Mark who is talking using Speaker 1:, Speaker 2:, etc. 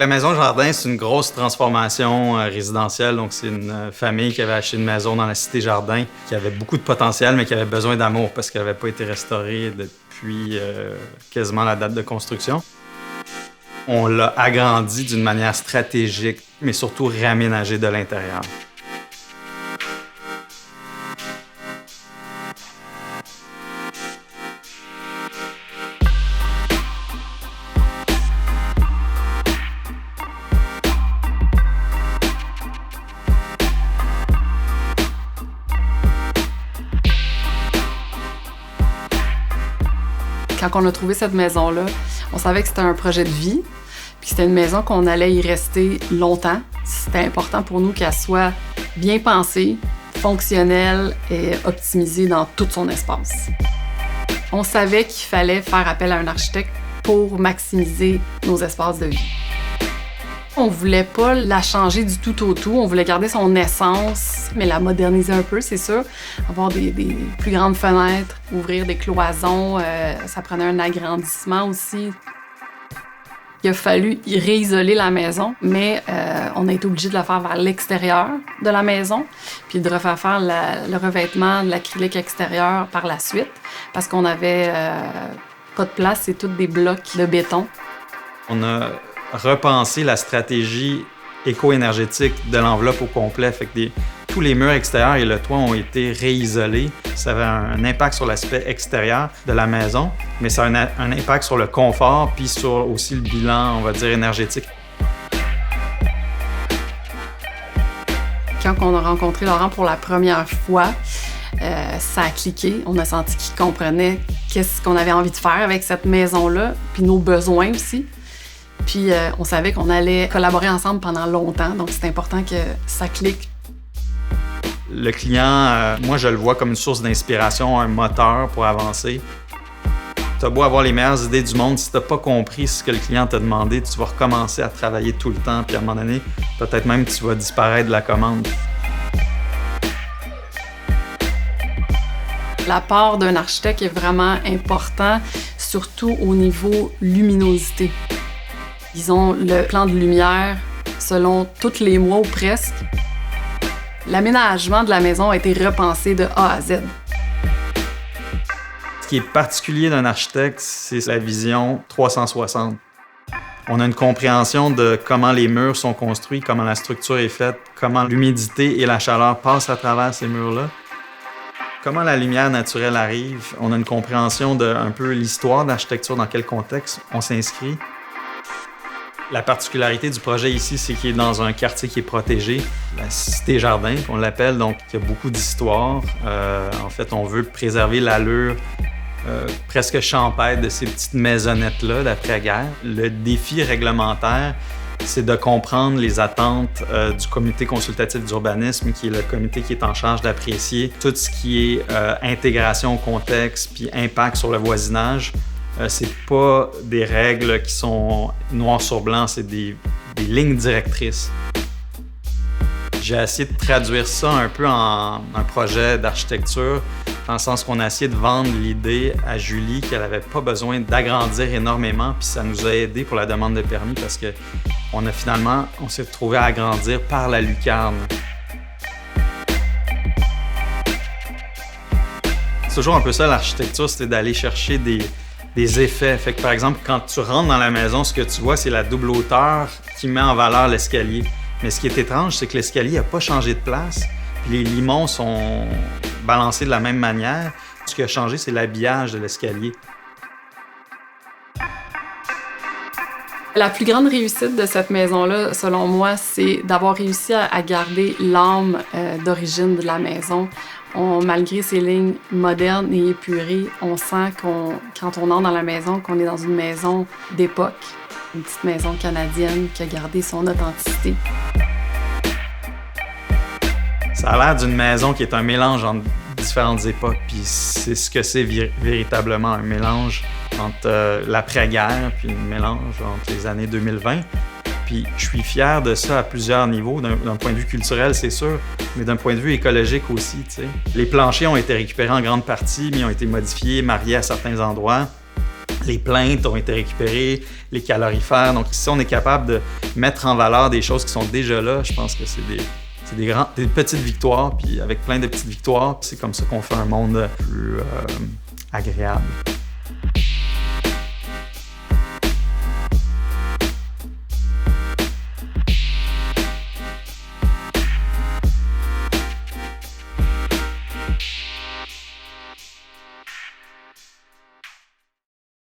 Speaker 1: La maison Jardin, c'est une grosse transformation résidentielle. Donc, c'est une famille qui avait acheté une maison dans la cité Jardin, qui avait beaucoup de potentiel, mais qui avait besoin d'amour parce qu'elle n'avait pas été restaurée depuis quasiment la date de construction. On l'a agrandi d'une manière stratégique, mais surtout réaménagé de l'intérieur.
Speaker 2: Quand on a trouvé cette maison-là, on savait que c'était un projet de vie, puis c'était une maison qu'on allait y rester longtemps. C'était important pour nous qu'elle soit bien pensée, fonctionnelle et optimisée dans tout son espace. On savait qu'il fallait faire appel à un architecte pour maximiser nos espaces de vie. On voulait pas la changer du tout au tout, on voulait garder son essence, mais la moderniser un peu, c'est sûr. Avoir des plus grandes fenêtres, ouvrir des cloisons, ça prenait un agrandissement aussi. Il a fallu réisoler la maison, mais on a été obligé de la faire vers l'extérieur de la maison, puis de refaire faire le revêtement de l'acrylique extérieur par la suite, parce qu'on avait pas de place, c'est tous des blocs de béton.
Speaker 1: On a repensé la stratégie éco-énergétique de l'enveloppe au complet. Fait que tous les murs extérieurs et le toit ont été réisolés. Ça avait un impact sur l'aspect extérieur de la maison, mais ça a un impact sur le confort puis sur aussi le bilan, on va dire, énergétique.
Speaker 2: Quand on a rencontré Laurent pour la première fois, ça a cliqué. On a senti qu'il comprenait qu'est-ce qu'on avait envie de faire avec cette maison-là, puis nos besoins aussi. Puis on savait qu'on allait collaborer ensemble pendant longtemps, donc c'est important que ça clique.
Speaker 1: Le client, moi, je le vois comme une source d'inspiration, un moteur pour avancer. Tu as beau avoir les meilleures idées du monde, si tu n'as pas compris ce que le client t'a demandé, tu vas recommencer à travailler tout le temps, puis à un moment donné, peut-être même tu vas disparaître de la commande.
Speaker 2: L'apport d'un architecte est vraiment important, surtout au niveau luminosité. Ils ont le plan de lumière selon tous les mois ou presque. L'aménagement de la maison a été repensé de A à Z.
Speaker 1: Ce qui est particulier d'un architecte, c'est la vision 360. On a une compréhension de comment les murs sont construits, comment la structure est faite, comment l'humidité et la chaleur passent à travers ces murs-là, comment la lumière naturelle arrive. On a une compréhension de un peu l'histoire de l'architecture, dans quel contexte on s'inscrit. La particularité du projet ici, c'est qu'il est dans un quartier qui est protégé, la cité Jardin, qu'on l'appelle, donc il y a beaucoup d'histoire. En fait, on veut préserver l'allure presque champêtre de ces petites maisonnettes-là d'après-guerre. Le défi réglementaire, c'est de comprendre les attentes du comité consultatif d'urbanisme, qui est le comité qui est en charge d'apprécier tout ce qui est intégration au contexte puis impact sur le voisinage. C'est pas des règles qui sont noir sur blanc, c'est des lignes directrices. J'ai essayé de traduire ça un peu en un projet d'architecture, dans le sens qu'on a essayé de vendre l'idée à Julie qu'elle n'avait pas besoin d'agrandir énormément, puis ça nous a aidé pour la demande de permis parce que on s'est retrouvé à agrandir par la lucarne. C'est toujours un peu ça l'architecture, c'est d'aller chercher des effets. Fait que, par exemple, quand tu rentres dans la maison, ce que tu vois, c'est la double hauteur qui met en valeur l'escalier. Mais ce qui est étrange, c'est que l'escalier n'a pas changé de place, puis les limons sont balancés de la même manière. Ce qui a changé, c'est l'habillage de l'escalier.
Speaker 2: La plus grande réussite de cette maison-là, selon moi, c'est d'avoir réussi à garder l'âme d'origine de la maison. Malgré ces lignes modernes et épurées, on sent quand on entre dans la maison, qu'on est dans une maison d'époque, une petite maison canadienne qui a gardé son authenticité.
Speaker 1: Ça a l'air d'une maison qui est un mélange entre différentes époques, puis c'est ce que c'est véritablement, un mélange entre l'après-guerre, puis un mélange entre les années 2020. Puis je suis fier de ça à plusieurs niveaux, d'un point de vue culturel, c'est sûr, mais d'un point de vue écologique aussi, tu sais. Les planchers ont été récupérés en grande partie, mais ont été modifiés, mariés à certains endroits. Les plaintes ont été récupérées, les calorifères. Donc, si on est capable de mettre en valeur des choses qui sont déjà là, je pense que c'est des petites victoires. Puis avec plein de petites victoires, c'est comme ça qu'on fait un monde plus agréable.